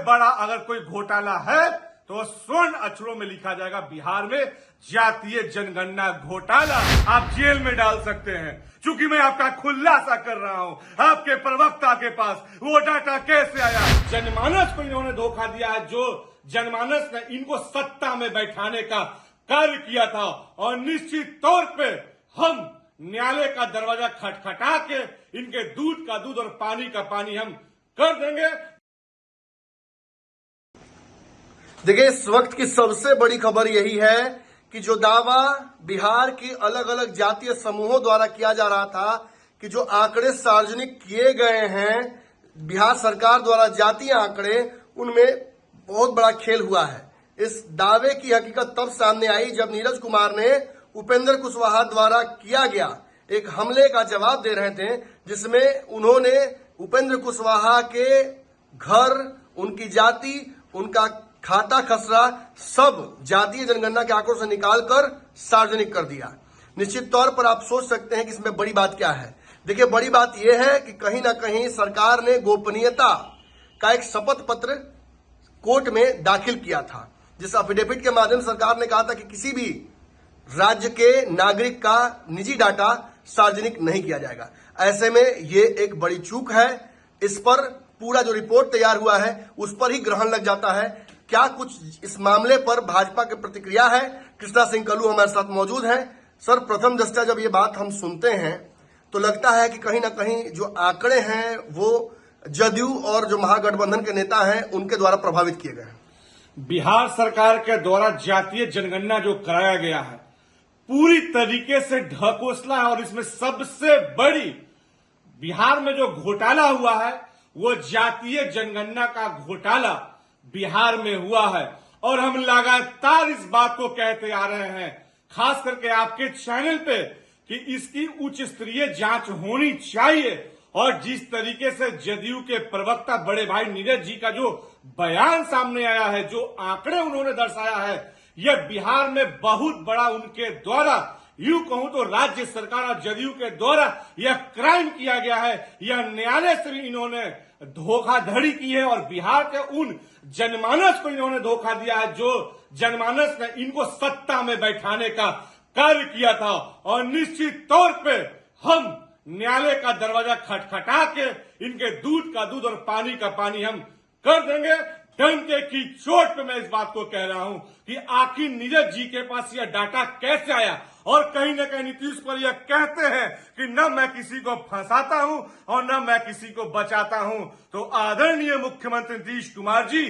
बड़ा अगर कोई घोटाला है तो स्वर्ण अक्षरों में लिखा जाएगा बिहार में जातीय जनगणना घोटाला। आप जेल में डाल सकते हैं। चूंकि मैं आपका खुलासा कर रहा हूं, आपके प्रवक्ता के पास वो डाटा कैसे आया। जनमानस को इन्होंने धोखा दिया है, जो जनमानस ने इनको सत्ता में बैठाने का कार्य किया था, और निश्चित तौर पे हम न्यायालय का दरवाजा खटखटा के इनके दूध का दूध और पानी का पानी हम कर देंगे। देखिए, इस वक्त की सबसे बड़ी खबर यही है कि जो दावा बिहार की अलग अलग जातीय समूहों द्वारा किया जा रहा था कि जो आंकड़े सार्वजनिक किए गए हैं बिहार सरकार द्वारा, जातीय आंकड़े, उनमें बहुत बड़ा खेल हुआ है। इस दावे की हकीकत तब सामने आई जब नीरज कुमार ने उपेंद्र कुशवाहा द्वारा किया गया एक हमले का जवाब दे रहे थे, जिसमें उन्होंने उपेंद्र कुशवाहा के घर, उनकी जाति, उनका खाता खसरा सब जातीय जनगणना के आंकड़ों से निकालकर सार्वजनिक कर दिया। निश्चित तौर पर आप सोच सकते हैं कि इसमें बड़ी बात क्या है। देखिए, बड़ी बात यह है कि कहीं ना कहीं सरकार ने गोपनीयता का एक शपथ पत्र कोर्ट में दाखिल किया था, जिस एफिडेविट के माध्यम से सरकार ने कहा था कि किसी भी राज्य के नागरिक का निजी डाटा सार्वजनिक नहीं किया जाएगा। ऐसे में ये एक बड़ी चूक है। इस पर पूरा जो रिपोर्ट तैयार हुआ है उस पर ही ग्रहण लग जाता है। क्या कुछ इस मामले पर भाजपा की प्रतिक्रिया है? कृष्णा सिंह कल्लू हमारे साथ मौजूद हैं। सर, प्रथम दृष्टया जब ये बात हम सुनते हैं तो लगता है कि कहीं ना कहीं जो आंकड़े हैं वो जदयू और जो महागठबंधन के नेता हैं उनके द्वारा प्रभावित किए गए हैं। बिहार सरकार के द्वारा जातीय जनगणना जो कराया गया है पूरी तरीके से ढकोसला है, और इसमें सबसे बड़ी बिहार में जो घोटाला हुआ है वो जातीय जनगणना का घोटाला बिहार में हुआ है। और हम लगातार इस बात को कहते आ रहे हैं, खास करके आपके चैनल पे, कि इसकी उच्च स्तरीय जांच होनी चाहिए। और जिस तरीके से जदयू के प्रवक्ता बड़े भाई नीरज जी का जो बयान सामने आया है, जो आंकड़े उन्होंने दर्शाया है, यह बिहार में बहुत बड़ा उनके द्वारा, यूं कहूं तो राज्य सरकार और जदयू के द्वारा यह क्राइम किया गया है। यह न्यायालय से भी इन्होंने धोखाधड़ी की है, और बिहार के उन जनमानस को इन्होंने धोखा दिया है, जो जनमानस ने इनको सत्ता में बैठाने का कार्य किया था। और निश्चित तौर पे हम न्यायालय का दरवाजा खटखटा के इनके दूध का दूध और पानी का पानी हम कर देंगे। डंके की चोट पे मैं इस बात को कह रहा हूं कि आखिर नीरज जी के पास यह डाटा कैसे आया। और कहीं न कहीं नीतीश पर यह कहते हैं कि न मैं किसी को फंसाता हूं और न मैं किसी को बचाता हूं। तो आदरणीय मुख्यमंत्री नीतीश कुमार जी,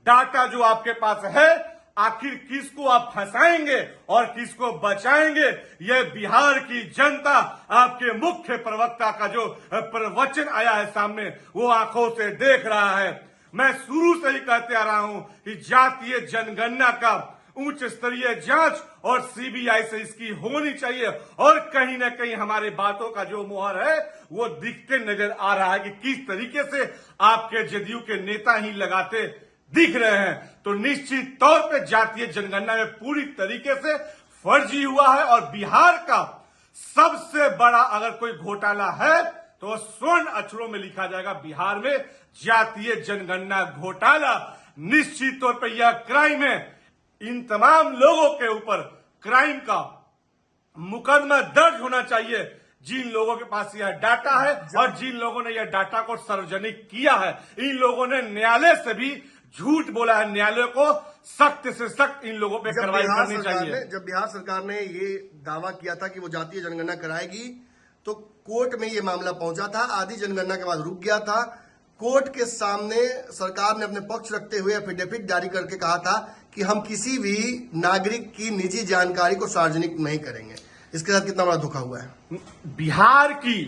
डाटा जो आपके पास है, आखिर किसको आप फंसाएंगे और किसको बचाएंगे, यह बिहार की जनता आपके मुख्य प्रवक्ता का जो प्रवचन आया है सामने, वो आंखों से देख रहा है। मैं शुरू से ही कहते आ रहा हूं कि जातीय जनगणना का उच्च स्तरीय जांच और सीबीआई से इसकी होनी चाहिए। और कहीं ना कहीं हमारे बातों का जो मोहर है वो दिखते नजर आ रहा है कि किस तरीके से आपके जदयू के नेता ही लगाते दिख रहे हैं। तो निश्चित तौर पे जातीय जनगणना में पूरी तरीके से फर्जी हुआ है, और बिहार का सबसे बड़ा अगर कोई घोटाला है तो स्वर्ण अक्षरों में लिखा जाएगा बिहार में जातीय जनगणना घोटाला। निश्चित तौर पर यह क्राइम है। इन तमाम लोगों के ऊपर क्राइम का मुकदमा दर्ज होना चाहिए, जिन लोगों के पास यह डाटा है और जिन लोगों ने यह डाटा को सार्वजनिक किया है। इन लोगों ने न्यायालय से भी झूठ बोला है। न्यायालय को सख्त से सख्त इन लोगों पे कार्रवाई करनी चाहिए। जब बिहार सरकार ने ये दावा किया था कि वो जातीय जनगणना कराएगी तो कोर्ट में ये मामला पहुंचा था। आधी जनगणना के बाद रुक गया था। कोर्ट के सामने सरकार ने अपने पक्ष रखते हुए एफिडेविट जारी करके कहा था कि हम किसी भी नागरिक की निजी जानकारी को सार्वजनिक नहीं करेंगे। इसके साथ कितना बड़ा धोखा हुआ है। बिहार की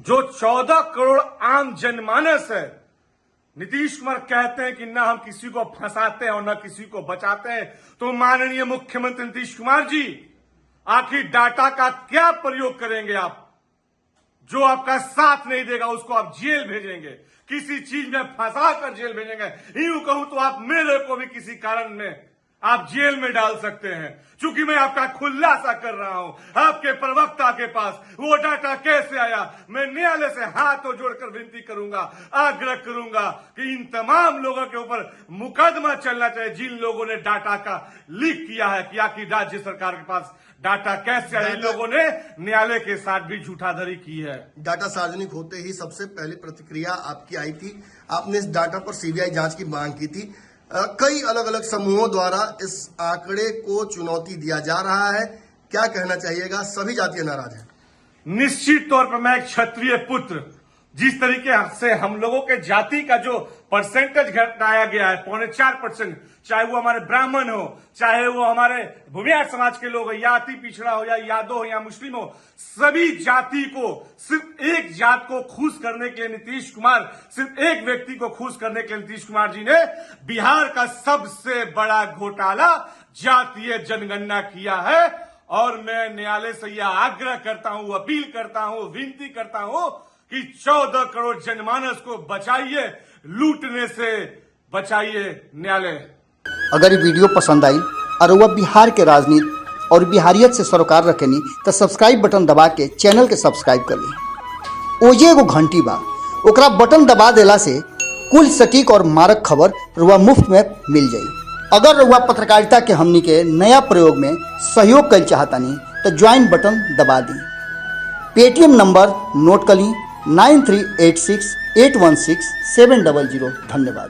जो 14 करोड़ आम जनमानस है, नीतीश कुमार कहते हैं कि न हम किसी को फंसाते हैं और न किसी को बचाते हैं। तो माननीय मुख्यमंत्री नीतीश कुमार जी, आखिर डाटा का क्या प्रयोग करेंगे आप? जो आपका साथ नहीं देगा उसको आप जेल भेजेंगे, किसी चीज में फंसा कर जेल भेजेंगे। यूं कहूं तो आप मेरे को भी किसी कारण में आप जेल में डाल सकते हैं। चूंकि मैं आपका खुलासा कर रहा हूं, आपके प्रवक्ता के पास वो डाटा कैसे आया, मैं न्यायालय से हाथों जोड़कर विनती करूंगा, आग्रह करूंगा कि इन तमाम लोगों के ऊपर मुकदमा चलना चाहिए जिन लोगों ने डाटा का लीक किया है। कि आखिर राज्य सरकार के पास डाटा कैसे आया? इन लोगों ने न्यायालय के साथ भी झूठाधड़ी की है। डाटा सार्वजनिक होते ही सबसे पहली प्रतिक्रिया आपकी आई थी, आपने इस डाटा पर सीबीआई जांच की मांग की थी। कई अलग अलग समूहों द्वारा इस आंकड़े को चुनौती दिया जा रहा है, क्या कहना चाहिएगा? सभी जातीय नाराज हैं। निश्चित तौर पर मैं एक क्षत्रिय पुत्र, जिस तरीके से हम लोगों के जाति का जो परसेंटेज घटाया गया है 4.5%, चाहे वो हमारे ब्राह्मण हो, चाहे वो हमारे भूमिहार समाज के लोग हो, या अति पिछड़ा हो, या यादव हो, या मुस्लिम हो, सभी जाति को सिर्फ एक जात को खुश करने के लिए नीतीश कुमार, सिर्फ एक व्यक्ति को खुश करने के लिए नीतीश कुमार जी ने बिहार का सबसे बड़ा घोटाला जातीय जनगणना किया है। और मैं न्यायालय से यह आग्रह करता हूं, अपील करता हूं, विनती करता हूं कि 14 करोड़ जनमानस को बचाइए, लूटने से बचाइए न्यायालय। अगर ये वीडियो पसंद आई और वह बिहार के राजनीति और बिहारियत से सरोकार रखेनी तो सब्सक्राइब बटन दबा के चैनल के सब्सक्राइब कर ली। ओजे एगो घंटी बा, ओकरा बटन दबा देला से कुल सटीक और मारक खबर रुआ मुफ्त में मिल जाई। अगर रुआ पत्रकारिता के हमनी के नया प्रयोग में सहयोग कर चाहतानी तो ज्वाइन बटन दबा दी। पेटीएम नंबर नोट कर ली 9386816700। धन्यवाद।